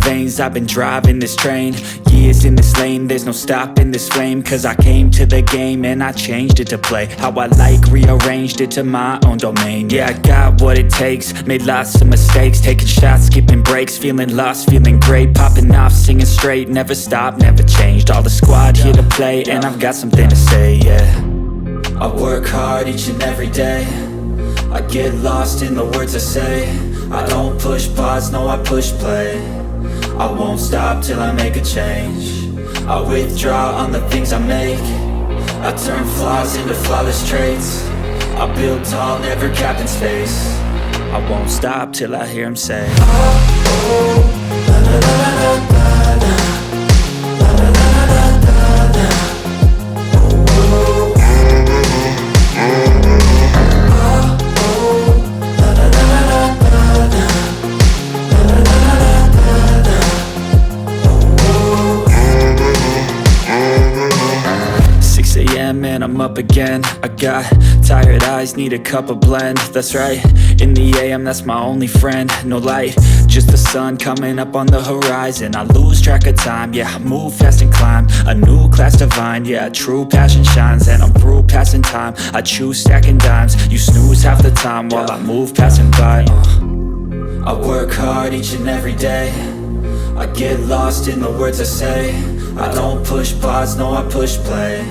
veins, I've been driving this train. Years in this lane, there's no stopping this flame. Cause I came to the game and I changed it to play how I like, rearranged it to my own domain. Yeah, I got what it takes, made lots of mistakes, taking shots, skipping breaks, feeling lost, feeling great, popping off, singing straight, never stopped, never changed. All the squad here to play, and I've got something to say, yeah. I work hard each and every day, I get lost in the words I say. I don't push pause, no I push play. I won't stop till I make a change. I withdraw on the things I make. I turn flaws into flawless traits. I build tall, never capped in space. I won't stop till I hear him say, oh, oh, la, la, la, la, la, la, la, la, la, la, la, la, la. And I'm up again. I got tired eyes, need a cup of blend. That's right, in the AM, that's my only friend. No light, just the sun coming up on the horizon. I lose track of time, yeah, I move fast and climb a new class divine, yeah, true passion shines. And I'm through passing time, I choose stacking dimes. You snooze half the time while I move passing by. I work hard each and every day, I get lost in the words I say. I don't push pause, no I push play.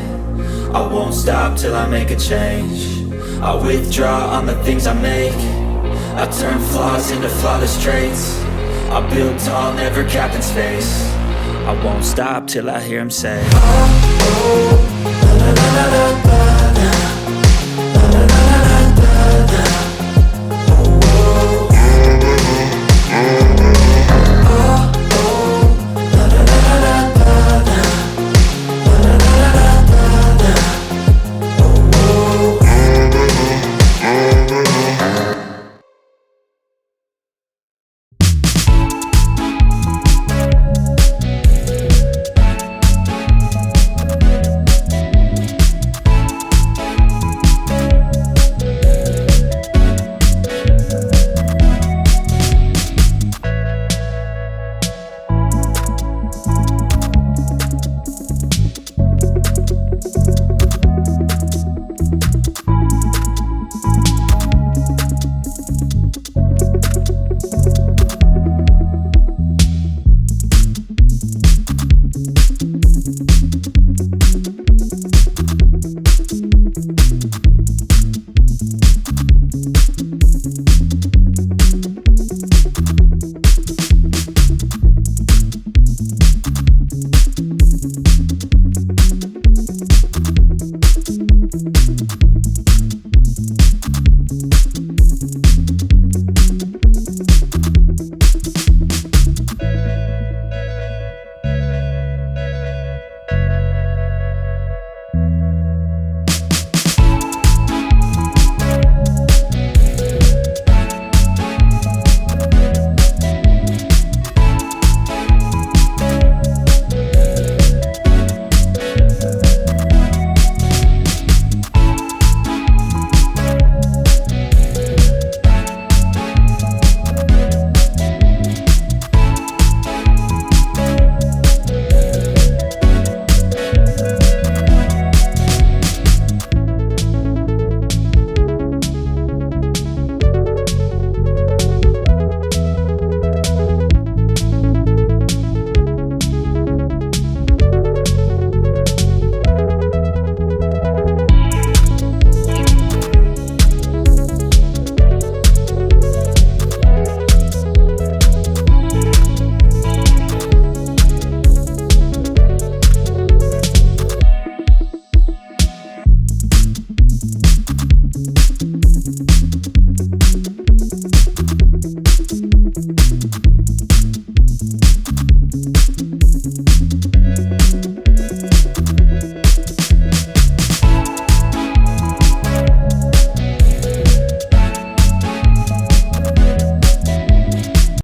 I won't stop till I make a change. I withdraw on the things I make. I turn flaws into flawless traits. I build tall, never capped in space. I won't stop till I hear him say, oh, oh, la, la, la, la, la.